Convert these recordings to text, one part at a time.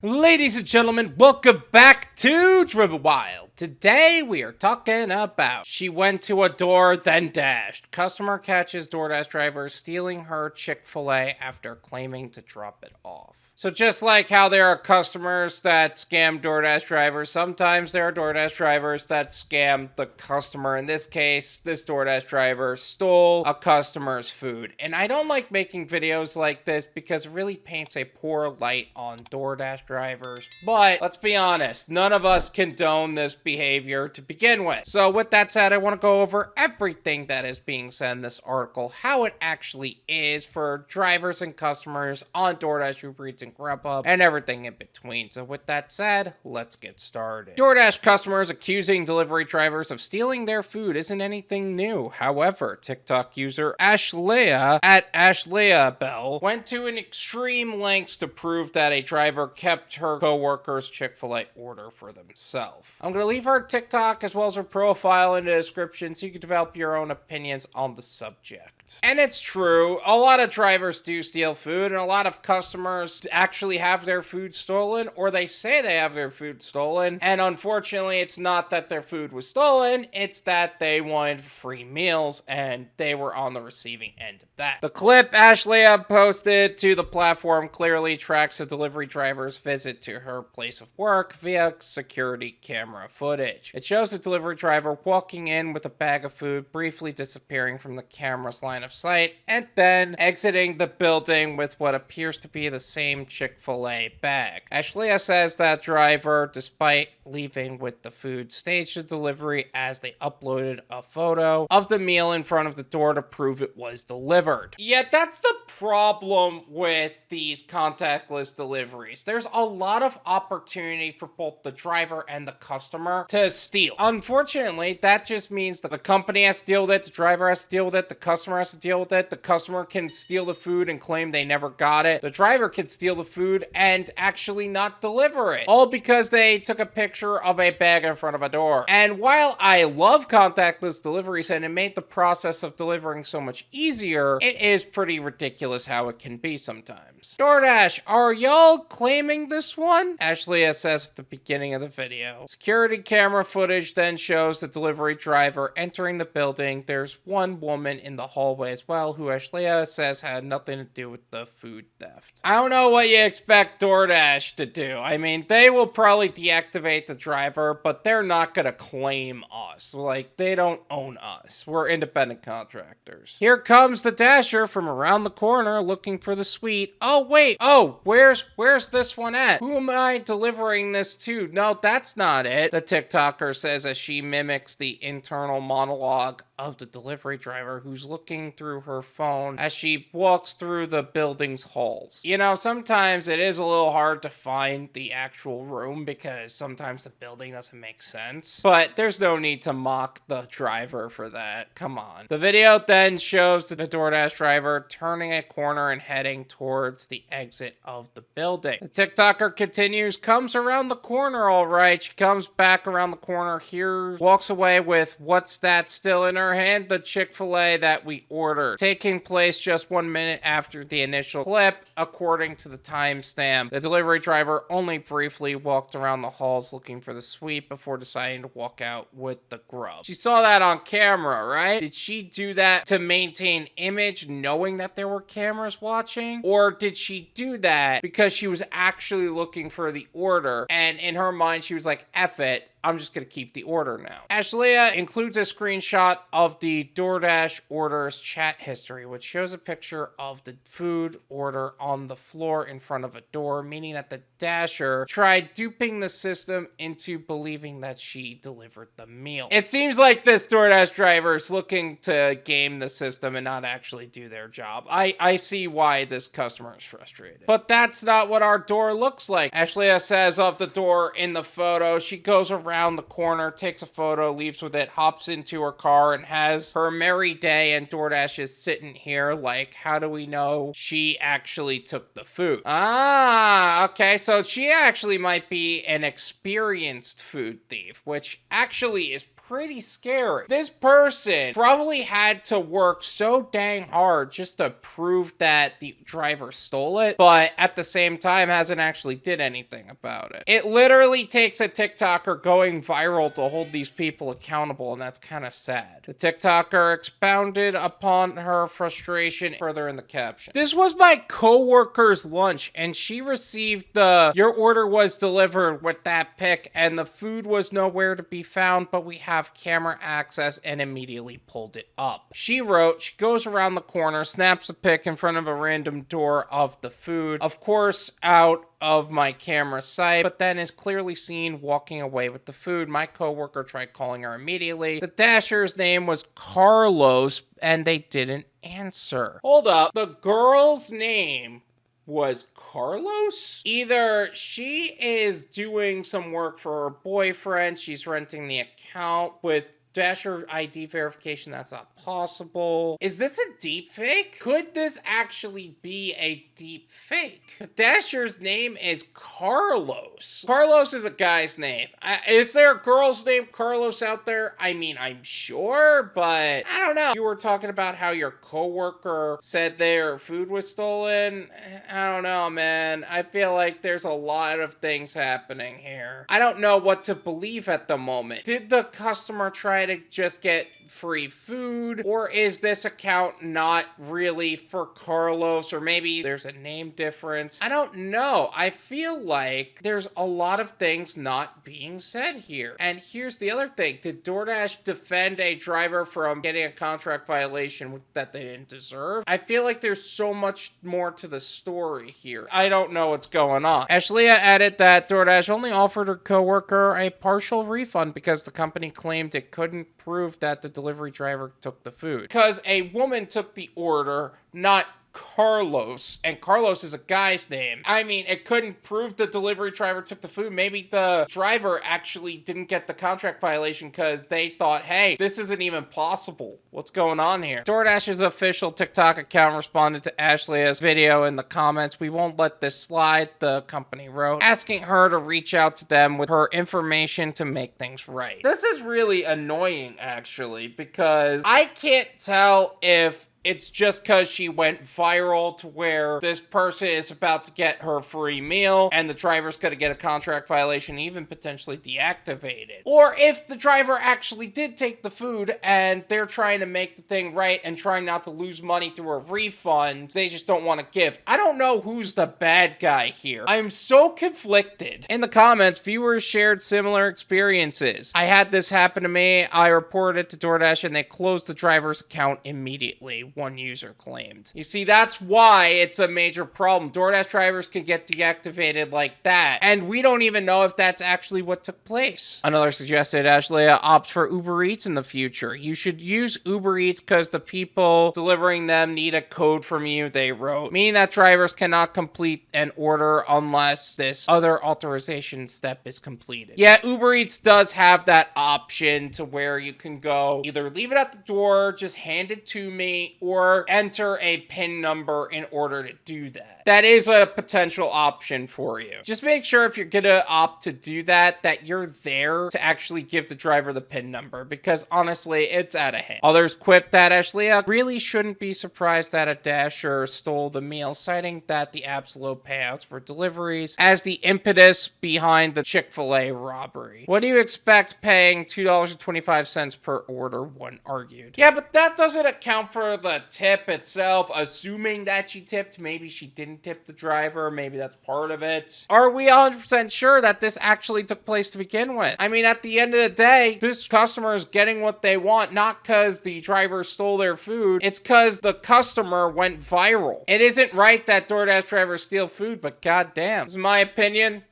Ladies and gentlemen, welcome back to Driven Wild. Today we are talking about she went to a door, then dashed. Customer catches DoorDash driver stealing her Chick-fil-A after claiming to drop it off. So just like how there are customers that scam DoorDash drivers, sometimes there are DoorDash drivers that scam the customer. In this case, this DoorDash driver stole a customer's food. And I don't like making videos like this because it really paints a poor light on DoorDash drivers. But let's be honest, none of us condone this behavior to begin with. So with that said, I want to go over everything that is being said in this article, how it actually is for drivers and customers on DoorDash, UberEats, and Grubhub, and everything in between. So with that said, let's get started. DoorDash customers accusing delivery drivers of stealing their food isn't anything new. However, TikTok user Ashleabelle at Ashleabelle went to an extreme lengths to prove that a driver kept her co-worker's Chick-fil-A order for themselves. I'm going to leave her TikTok as well as her profile in the description so you can develop your own opinions on the subject. And it's true, a lot of drivers do steal food, and a lot of customers actually have their food stolen, or they say they have their food stolen, and unfortunately it's not that their food was stolen, it's that they wanted free meals and they were on the receiving end of that. The clip Ashleabelle posted to the platform clearly tracks a delivery driver's visit to her place of work via security camera footage. It shows the delivery driver walking in with a bag of food, briefly disappearing from the camera's line of sight, and then exiting the building with what appears to be the same Chick-fil-A bag. Ashleabelle says that driver, despite leaving with the food, staged the delivery as they uploaded a photo of the meal in front of the door to prove it was delivered. Yet that's the problem with these contactless deliveries. There's a lot of opportunity for both the driver and the customer to steal. Unfortunately, that just means that the company has to deal with it, the driver has to deal with it, the customer has to deal with it, the customer can steal the food and claim they never got it, the driver can steal the food and actually not deliver it, all because they took a picture of a bag in front of a door. And while I love contactless deliveries and it made the process of delivering so much easier, it is pretty ridiculous how it can be sometimes. DoorDash, are y'all claiming this one? Ashleabelle says at the beginning of the video. Security camera footage then shows the delivery driver entering the building. There's one woman in the hallway as well who Ashleabelle says had nothing to do with the food theft. I don't know what you expect DoorDash to do. I mean, they will probably deactivate the driver, but they're not gonna claim us. Like, they don't own us. We're independent contractors. Here comes the dasher from around the corner looking for the sweet. Oh, wait. Oh, where's this one at? Who am I delivering this to? No, that's not it, the TikToker says as she mimics the internal monologue of the delivery driver who's looking through her phone as she walks through the building's halls. You know, sometimes it is a little hard to find the actual room because sometimes the building doesn't make sense, but there's no need to mock the driver for that. Come on. The video then shows the DoorDash driver turning a corner and heading towards the exit of the building. The TikToker continues, comes around the corner all right. She comes back around the corner here, walks away with what's that still in her hand? The Chick-fil-A that we ordered. Taking place just 1 minute after the initial clip, according to the timestamp. The delivery driver only briefly walked around the halls looking for the sweet before deciding to walk out with the grub. She saw that on camera, right? Did she do that to maintain image knowing that there were cameras watching? Or did she do that because she was actually looking for the order and in her mind she was like, F it, I'm just going to keep the order now. Ashleabelle includes a screenshot of the DoorDash orders chat history, which shows a picture of the food order on the floor in front of a door, meaning that the dasher tried duping the system into believing that she delivered the meal. It seems like this DoorDash driver is looking to game the system and not actually do their job. I see why this customer is frustrated. But that's not what our door looks like. Ashleabelle says of the door in the photo, she goes around the corner, takes a photo, leaves with it, hops into her car, and has her merry day, and DoorDash is sitting here like, how do we know she actually took the food? Ah, okay, so she actually might be an experienced food thief, which actually is pretty scary. This person probably had to work so dang hard just to prove that the driver stole it, but at the same time hasn't actually did anything about it. It literally takes a TikToker going viral to hold these people accountable, and that's kind of sad. The TikToker expounded upon her frustration further in the caption. This was my coworker's lunch, and she received the "your order was delivered" with that pic, and the food was nowhere to be found, but we have camera access, and immediately pulled it up. She wrote, she goes around the corner, snaps a pic in front of a random door of the food, of course out of my camera sight, but then is clearly seen walking away with the food. My coworker tried calling her immediately. The dasher's name was Carlos, and they didn't answer. Hold up. The girl's name was Carlos? Either she is doing some work for her boyfriend, she's renting the account with Dasher ID verification, that's not possible. Is this a deep fake? Could this actually be a deep fake? The Dasher's name is Carlos. Carlos is a guy's name. Is there a girl's name Carlos out there? I mean, I'm sure, but I don't know. You were talking about how your coworker said their food was stolen. I don't know, man. I feel like there's a lot of things happening here. I don't know what to believe at the moment. Did the customer try to just get free food, or is this account not really for Carlos, or maybe there's a name difference? I don't know. I feel like there's a lot of things not being said here. And here's the other thing. Did DoorDash defend a driver from getting a contract violation that they didn't deserve? I feel like there's so much more to the story here. I don't know what's going on. Ashleabelle added that DoorDash only offered her coworker a partial refund because the company claimed it couldn't prove that the delivery driver took the food. Because a woman took the order, not Carlos, and Carlos is a guy's name. I mean, it couldn't prove the delivery driver took the food. Maybe the driver actually didn't get the contract violation because they thought, hey, this isn't even possible. What's going on here? DoorDash's official TikTok account responded to Ashleabelle's video in the comments. "We won't let this slide," the company wrote, asking her to reach out to them with her information to make things right. This is really annoying, actually, because I can't tell if it's just because she went viral to where this person is about to get her free meal and the driver's going to get a contract violation, even potentially deactivated. Or if the driver actually did take the food and they're trying to make the thing right and trying not to lose money through a refund, they just don't want to give. I don't know who's the bad guy here. I'm so conflicted. In the comments, viewers shared similar experiences. "I had this happen to me. I reported it to DoorDash and they closed the driver's account immediately," one user claimed. You see, that's why it's a major problem. DoorDash drivers can get deactivated like that, and we don't even know if that's actually what took place. Another suggested Ashleabelle opt for Uber Eats in the future. "You should use Uber Eats because the people delivering them need a code from you," they wrote, meaning that drivers cannot complete an order unless this other authorization step is completed. Yeah, Uber Eats does have that option to where you can go either leave it at the door, just hand it to me, or enter a PIN number in order to do that. That is a potential option for you. Just make sure if you're gonna opt to do that, that you're there to actually give the driver the PIN number, because honestly, it's out of hand. Others quipped that Ashleabelle really shouldn't be surprised that a Dasher stole the meal, citing that the app's low payouts for deliveries as the impetus behind the Chick-fil-A robbery. "What do you expect paying $2.25 per order?" one argued. Yeah, but that doesn't account for the tip itself, assuming that she tipped. Maybe she didn't tip the driver, maybe that's part of it. Are we 100% sure that this actually took place to begin with? I mean, at the end of the day, this customer is getting what they want, not because the driver stole their food, it's because the customer went viral. It isn't right that DoorDash drivers steal food, but goddamn, this is my opinion.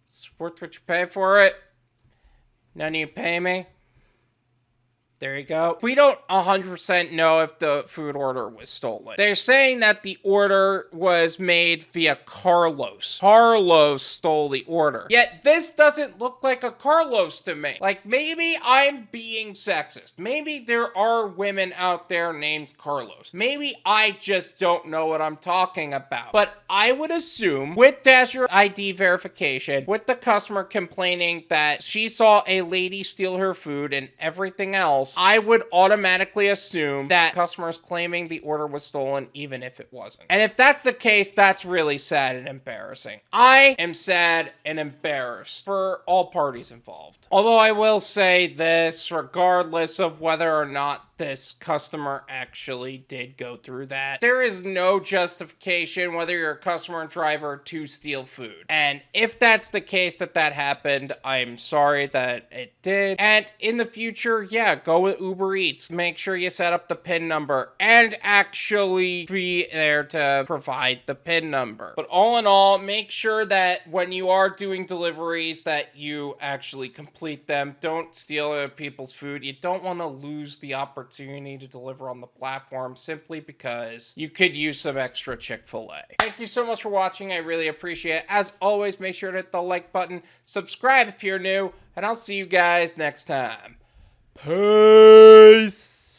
It's worth what you pay for it. None of you pay me. There you go. We don't 100% know if the food order was stolen. They're saying that the order was made via Carlos. Carlos stole the order. Yet this doesn't look like a Carlos to me. Like, maybe I'm being sexist. Maybe there are women out there named Carlos. Maybe I just don't know what I'm talking about. But I would assume with Dasher ID verification, with the customer complaining that she saw a lady steal her food and everything else, I would automatically assume that customers claiming the order was stolen even if it wasn't. And if that's the case, that's really sad and embarrassing. I am sad and embarrassed for all parties involved. Although I will say this, regardless of whether or not this customer actually did go through that, there is no justification, whether you're a customer or driver, to steal food. And if that's the case that happened, I'm sorry that it did. And in the future, yeah, go with Uber Eats. Make sure you set up the PIN number and actually be there to provide the PIN number. But all in all, make sure that when you are doing deliveries that you actually complete them. Don't steal people's food. You don't want to lose the opportunity to deliver on the platform simply because you could use some extra Chick-fil-A. Thank you so much for watching. I really appreciate it. As always, make sure to hit the like button, subscribe if you're new, and I'll see you guys next time. Peace!